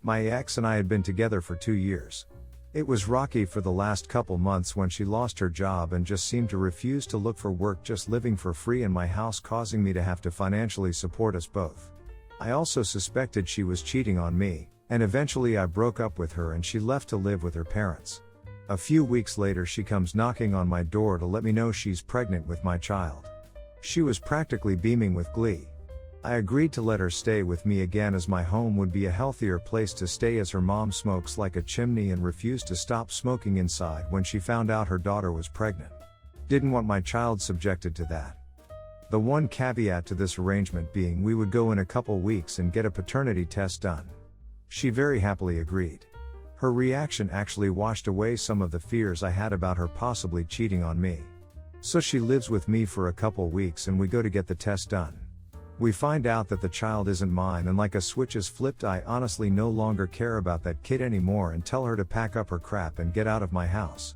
My ex and I had been together for 2 years. It was rocky for the last couple months when she lost her job and just seemed to refuse to look for work, just living for free in my house, causing me to have to financially support us both. I also suspected she was cheating on me, and eventually I broke up with her and she left to live with her parents. A few weeks later she comes knocking on my door to let me know she's pregnant with my child. She was practically beaming with glee. I agreed to let her stay with me again, as my home would be a healthier place to stay, as her mom smokes like a chimney and refused to stop smoking inside when she found out her daughter was pregnant. Didn't want my child subjected to that. The one caveat to this arrangement being we would go in a couple weeks and get a paternity test done. She very happily agreed. Her reaction actually washed away some of the fears I had about her possibly cheating on me. So she lives with me for a couple weeks and we go to get the test done. We find out that the child isn't mine, and like a switch is flipped, I honestly no longer care about that kid anymore and tell her to pack up her crap and get out of my house.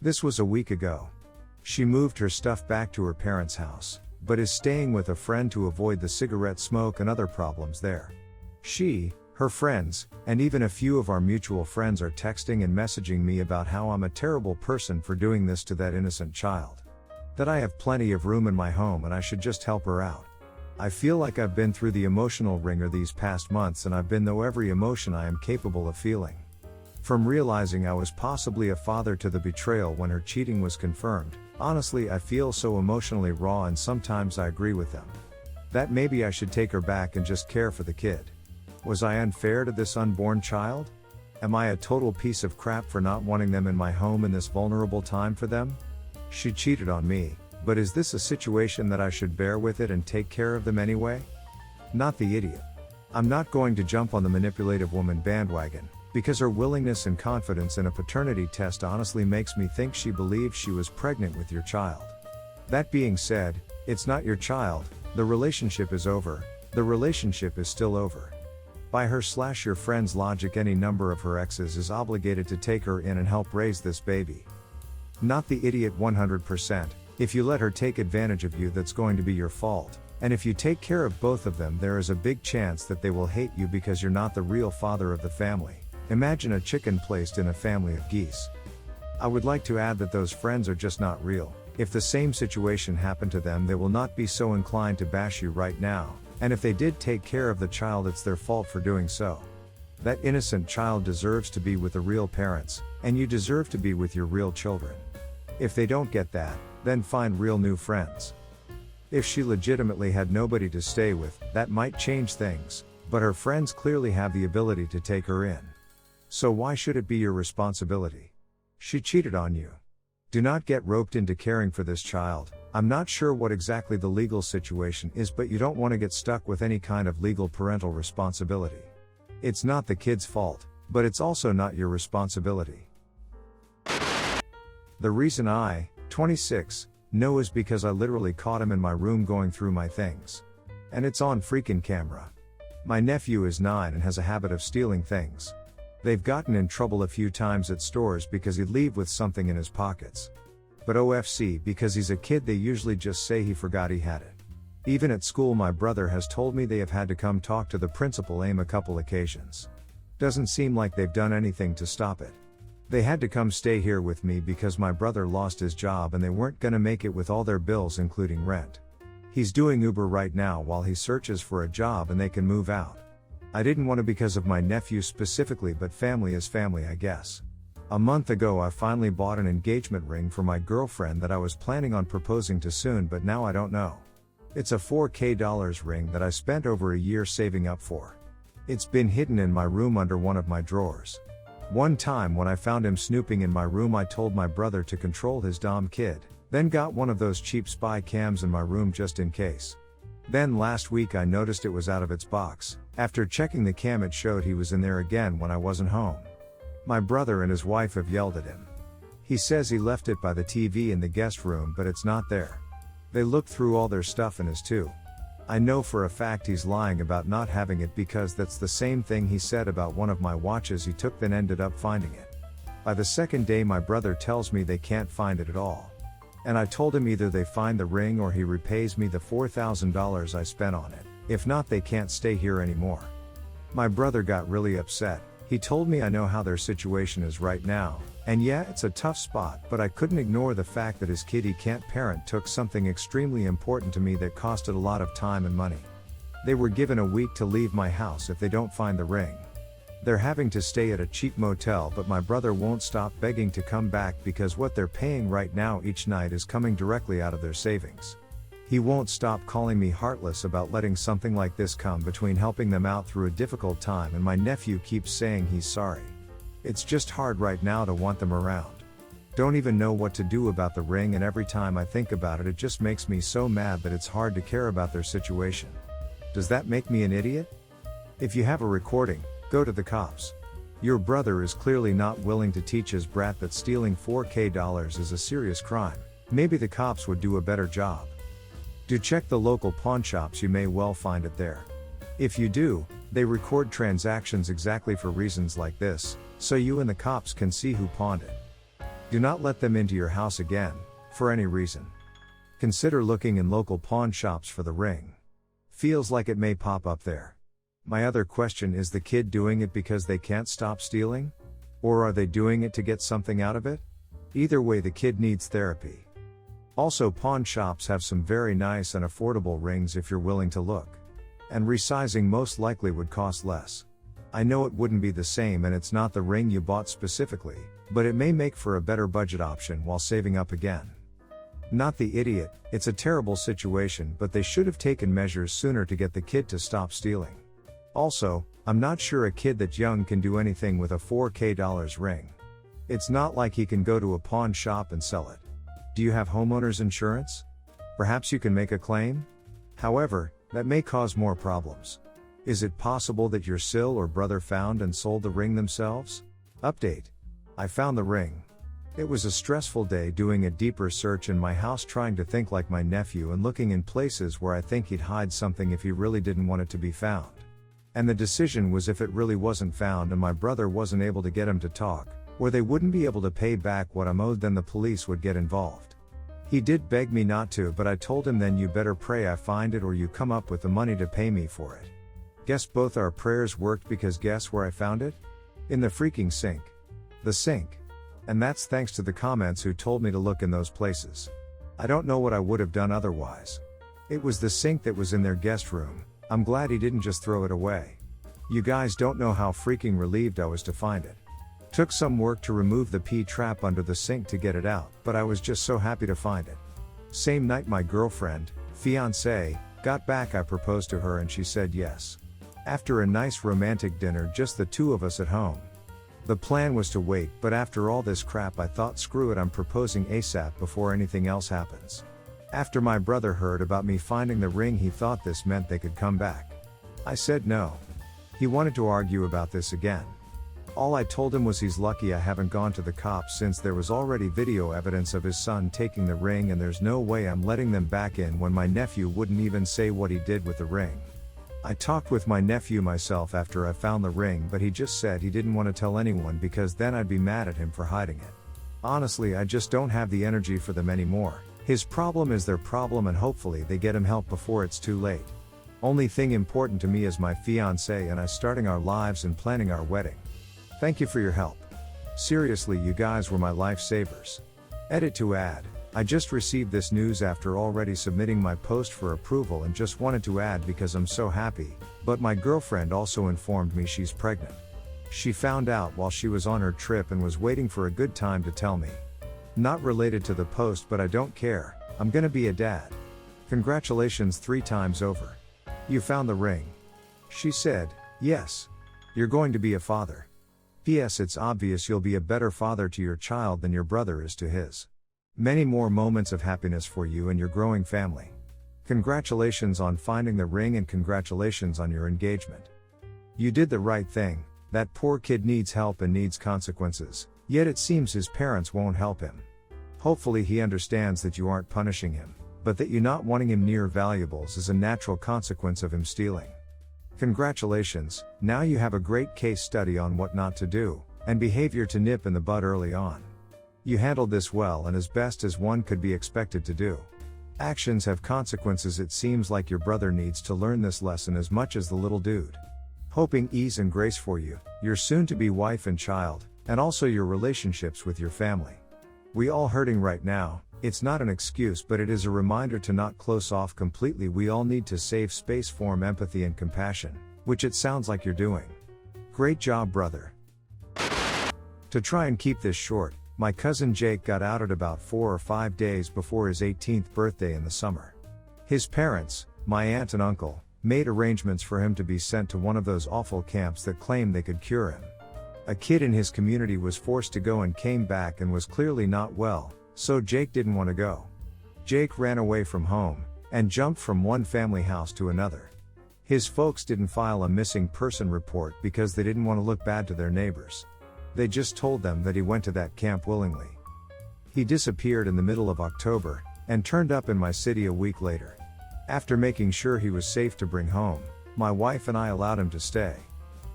This was a week ago. She moved her stuff back to her parents' house, but is staying with a friend to avoid the cigarette smoke and other problems there. She, her friends, and even a few of our mutual friends are texting and messaging me about how I'm a terrible person for doing this to that innocent child. That I have plenty of room in my home and I should just help her out. I feel like I've been through the emotional ringer these past months, and I've been through every emotion I am capable of feeling. From realizing I was possibly a father to the betrayal when her cheating was confirmed, honestly I feel so emotionally raw, and sometimes I agree with them. That maybe I should take her back and just care for the kid. Was I unfair to this unborn child? Am I a total piece of crap for not wanting them in my home in this vulnerable time for them? She cheated on me. But is this a situation that I should bear with it and take care of them anyway? Not the idiot. I'm not going to jump on the manipulative woman bandwagon, because her willingness and confidence in a paternity test honestly makes me think she believes she was pregnant with your child. That being said, it's not your child, the relationship is over, the relationship is still over. By her/your friend's logic, any number of her exes is obligated to take her in and help raise this baby. Not the idiot 100%. If you let her take advantage of you, that's going to be your fault, and if you take care of both of them, there is a big chance that they will hate you because you're not the real father of the family. Imagine a chicken placed in a family of geese. I would like to add that those friends are just not real. If the same situation happened to them, they will not be so inclined to bash you right now, and if they did take care of the child, it's their fault for doing so. That innocent child deserves to be with the real parents, and you deserve to be with your real children. If they don't get that, then find real new friends. If she legitimately had nobody to stay with, that might change things, but her friends clearly have the ability to take her in. So why should it be your responsibility? She cheated on you. Do not get roped into caring for this child. I'm not sure what exactly the legal situation is, but you don't want to get stuck with any kind of legal parental responsibility. It's not the kid's fault, but it's also not your responsibility. The reason I, 26, know is because I literally caught him in my room going through my things. And it's on freaking camera. My nephew is 9 and has a habit of stealing things. They've gotten in trouble a few times at stores because he'd leave with something in his pockets. But OFC, because he's a kid, they usually just say he forgot he had it. Even at school, my brother has told me they have had to come talk to the principal a couple occasions. Doesn't seem like they've done anything to stop it. They had to come stay here with me because my brother lost his job and they weren't gonna make it with all their bills, including rent. He's doing Uber right now while he searches for a job and they can move out. I didn't want to because of my nephew specifically, but family is family, I guess. A month ago I finally bought an engagement ring for my girlfriend that I was planning on proposing to soon, but now I don't know. It's a $4,000 ring that I spent over a year saving up for. It's been hidden in my room under one of my drawers. One time when I found him snooping in my room, I told my brother to control his dumb kid, then got one of those cheap spy cams in my room just in case. Then last week I noticed it was out of its box. After checking the cam, it showed he was in there again when I wasn't home. My brother and his wife have yelled at him. He says he left it by the TV in the guest room, but it's not there. They looked through all their stuff and his too. I know for a fact he's lying about not having it because that's the same thing he said about one of my watches he took, then ended up finding it. By the second day my brother tells me they can't find it at all. And I told him either they find the ring or he repays me the $4,000 I spent on it. If not, they can't stay here anymore. My brother got really upset, He told me I know how their situation is right now, and yeah, it's a tough spot, but I couldn't ignore the fact that his kid he can't parent took something extremely important to me that costed a lot of time and money. They were given a week to leave my house if they don't find the ring. They're having to stay at a cheap motel, but my brother won't stop begging to come back because what they're paying right now each night is coming directly out of their savings. He won't stop calling me heartless about letting something like this come between helping them out through a difficult time, and my nephew keeps saying he's sorry. It's just hard right now to want them around. Don't even know what to do about the ring, and every time I think about it, it just makes me so mad that it's hard to care about their situation. Does that make me an idiot? If you have a recording, go to the cops. Your brother is clearly not willing to teach his brat that stealing $4,000 is a serious crime. Maybe the cops would do a better job. Do check the local pawn shops, you may well find it there. If you do, they record transactions exactly for reasons like this, so you and the cops can see who pawned it. Do not let them into your house again, for any reason. Consider looking in local pawn shops for the ring. Feels like it may pop up there. My other question is, the kid doing it because they can't stop stealing? Or are they doing it to get something out of it? Either way, the kid needs therapy. Also, pawn shops have some very nice and affordable rings if you're willing to look. And resizing most likely would cost less. I know it wouldn't be the same and it's not the ring you bought specifically, but it may make for a better budget option while saving up again. Not the idiot, it's a terrible situation, but they should have taken measures sooner to get the kid to stop stealing. Also, I'm not sure a kid that young can do anything with a $4,000 ring. It's not like he can go to a pawn shop and sell it. Do you have homeowner's insurance? Perhaps you can make a claim? However, that may cause more problems. Is it possible that your sil or brother found and sold the ring themselves? Update. I found the ring. It was a stressful day doing a deeper search in my house, trying to think like my nephew and looking in places where I think he'd hide something if he really didn't want it to be found. And the decision was, if it really wasn't found and my brother wasn't able to get him to talk, or they wouldn't be able to pay back what I'm owed, then the police would get involved. He did beg me not to, but I told him, then you better pray I find it or you come up with the money to pay me for it. Guess both our prayers worked, because guess where I found it? In the freaking sink. The sink. And that's thanks to the comments who told me to look in those places. I don't know what I would have done otherwise. It was the sink that was in their guest room. I'm glad he didn't just throw it away. You guys don't know how freaking relieved I was to find it. Took some work to remove the pee trap under the sink to get it out, but I was just so happy to find it. Same night my girlfriend, fiancée, got back, I proposed to her and she said yes. After a nice romantic dinner, just the two of us at home. The plan was to wait, but after all this crap I thought, screw it, I'm proposing ASAP before anything else happens. After my brother heard about me finding the ring, he thought this meant they could come back. I said no. He wanted to argue about this again. All I told him was he's lucky I haven't gone to the cops, since there was already video evidence of his son taking the ring, and there's no way I'm letting them back in when my nephew wouldn't even say what he did with the ring. I talked with my nephew myself after I found the ring, but he just said he didn't want to tell anyone because then I'd be mad at him for hiding it. Honestly, I just don't have the energy for them anymore. His problem is their problem, and hopefully they get him help before it's too late. Only thing important to me is my fiancé and I starting our lives and planning our wedding. Thank you for your help. Seriously, you guys were my lifesavers. Edit to add. I just received this news after already submitting my post for approval and just wanted to add because I'm so happy, but my girlfriend also informed me she's pregnant. She found out while she was on her trip and was waiting for a good time to tell me. Not related to the post, but I don't care. I'm gonna be a dad. Congratulations 3 times over. You found the ring. She said, yes. You're going to be a father. P.S. It's obvious you'll be a better father to your child than your brother is to his. Many more moments of happiness for you and your growing family. Congratulations on finding the ring and congratulations on your engagement. You did the right thing. That poor kid needs help and needs consequences, yet it seems his parents won't help him. Hopefully he understands that you aren't punishing him, but that you not wanting him near valuables is a natural consequence of him stealing. Congratulations, now you have a great case study on what not to do, and behavior to nip in the bud early on. You handled this well and as best as one could be expected to do. Actions have consequences. It seems like your brother needs to learn this lesson as much as the little dude. Hoping ease and grace for you, your soon-to-be wife and child, and also your relationships with your family. We all hurting right now. It's not an excuse, but it is a reminder to not close off completely. We all need to save space, form empathy and compassion, which it sounds like you're doing. Great job, brother. To try and keep this short, my cousin Jake got outed about 4 or 5 days before his 18th birthday in the summer. His parents, my aunt and uncle, made arrangements for him to be sent to one of those awful camps that claimed they could cure him. A kid in his community was forced to go and came back and was clearly not well, so Jake didn't want to go. Jake ran away from home, and jumped from one family house to another. His folks didn't file a missing person report because they didn't want to look bad to their neighbors. They just told them that he went to that camp willingly. He disappeared in the middle of October, and turned up in my city a week later. After making sure he was safe to bring home, my wife and I allowed him to stay.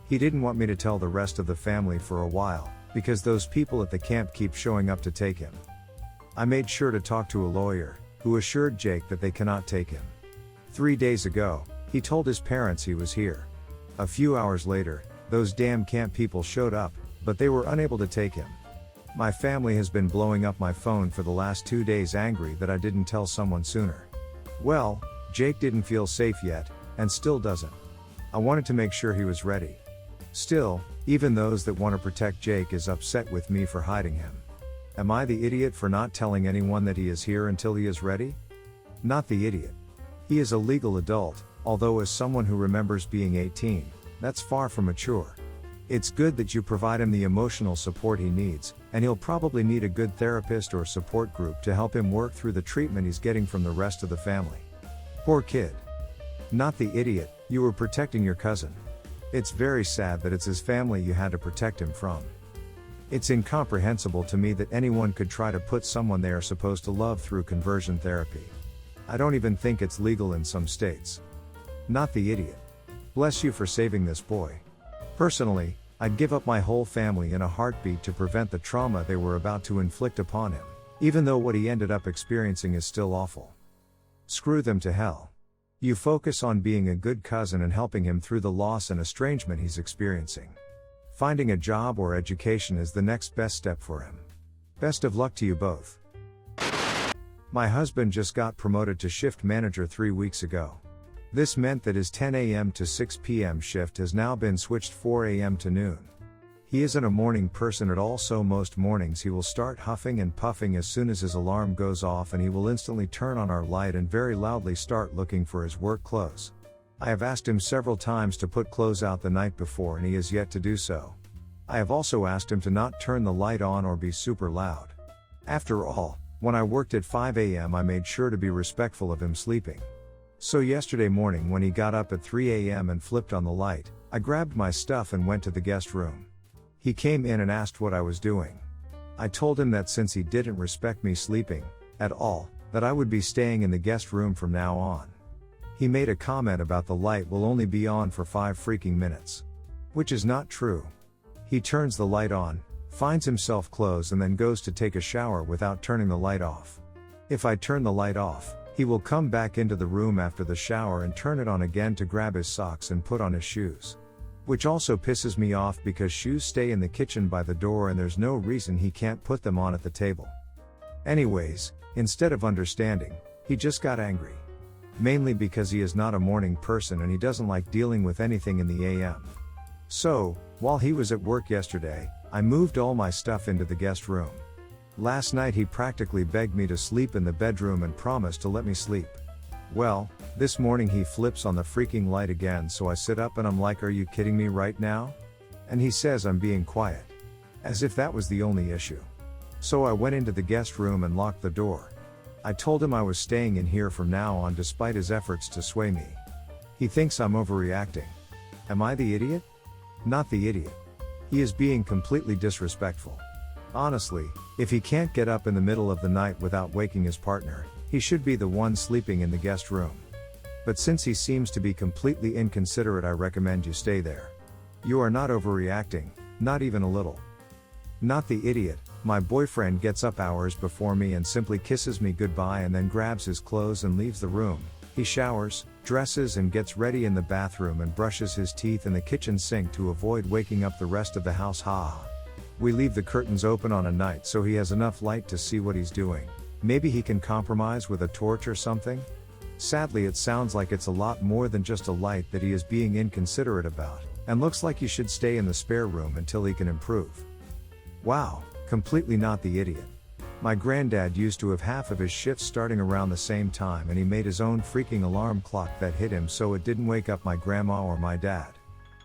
He didn't want me to tell the rest of the family for a while, because those people at the camp keep showing up to take him. I made sure to talk to a lawyer, who assured Jake that they cannot take him. 3 days ago, he told his parents he was here. A few hours later, those damn camp people showed up, but they were unable to take him. My family has been blowing up my phone for the last 2 days, angry that I didn't tell someone sooner. Well, Jake didn't feel safe yet, and still doesn't. I wanted to make sure he was ready. Still, even those that want to protect Jake is upset with me for hiding him. Am I the idiot for not telling anyone that he is here until he is ready? Not the idiot. He is a legal adult, although as someone who remembers being 18, that's far from mature. It's good that you provide him the emotional support he needs, and he'll probably need a good therapist or support group to help him work through the treatment he's getting from the rest of the family. Poor kid. Not the idiot, you were protecting your cousin. It's very sad that it's his family you had to protect him from. It's incomprehensible to me that anyone could try to put someone they are supposed to love through conversion therapy. I don't even think it's legal in some states. Not the idiot. Bless you for saving this boy. Personally, I'd give up my whole family in a heartbeat to prevent the trauma they were about to inflict upon him, even though what he ended up experiencing is still awful. Screw them to hell. You focus on being a good cousin and helping him through the loss and estrangement he's experiencing. Finding a job or education is the next best step for him. Best of luck to you both. My husband just got promoted to shift manager 3 weeks ago. This meant that his 10 a.m. to 6 p.m. shift has now been switched 4 a.m. to noon. He isn't a morning person at all, so most mornings he will start huffing and puffing as soon as his alarm goes off, and he will instantly turn on our light and very loudly start looking for his work clothes. I have asked him several times to put clothes out the night before and he has yet to do so. I have also asked him to not turn the light on or be super loud. After all, when I worked at 5 a.m. I made sure to be respectful of him sleeping. So yesterday morning when he got up at 3 a.m. and flipped on the light, I grabbed my stuff and went to the guest room. He came in and asked what I was doing. I told him that since he didn't respect me sleeping at all, that I would be staying in the guest room from now on. He made a comment about the light will only be on for 5 freaking minutes. Which is not true. He turns the light on, finds himself clothes, and then goes to take a shower without turning the light off. If I turn the light off, he will come back into the room after the shower and turn it on again to grab his socks and put on his shoes. Which also pisses me off because shoes stay in the kitchen by the door and there's no reason he can't put them on at the table. Anyways, instead of understanding, he just got angry. Mainly because he is not a morning person and he doesn't like dealing with anything in the AM. So, while he was at work yesterday, I moved all my stuff into the guest room. Last night he practically begged me to sleep in the bedroom and promised to let me sleep. Well, this morning he flips on the freaking light again, so I sit up and I'm like, are you kidding me right now? And he says I'm being quiet. As if that was the only issue. So I went into the guest room and locked the door. I told him I was staying in here from now on despite his efforts to sway me. He thinks I'm overreacting. Am I the idiot? Not the idiot. He is being completely disrespectful. Honestly, if he can't get up in the middle of the night without waking his partner, he should be the one sleeping in the guest room. But since he seems to be completely inconsiderate, I recommend you stay there. You are not overreacting, not even a little. Not the idiot. My boyfriend gets up hours before me and simply kisses me goodbye and then grabs his clothes and leaves the room. He showers, dresses and gets ready in the bathroom and brushes his teeth in the kitchen sink to avoid waking up the rest of the house. We leave the curtains open on a night so he has enough light to see what he's doing. Maybe he can compromise with a torch or something? Sadly, it sounds like it's a lot more than just a light that he is being inconsiderate about, and looks like he should stay in the spare room until he can improve. Wow, completely not the idiot. My granddad used to have half of his shifts starting around the same time, and he made his own freaking alarm clock that hit him so it didn't wake up my grandma or my dad.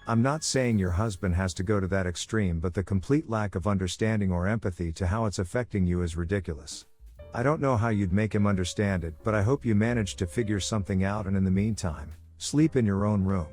I'm not saying your husband has to go to that extreme, but the complete lack of understanding or empathy to how it's affecting you is ridiculous. I don't know how you'd make him understand it, but I hope you manage to figure something out, and in the meantime, sleep in your own room.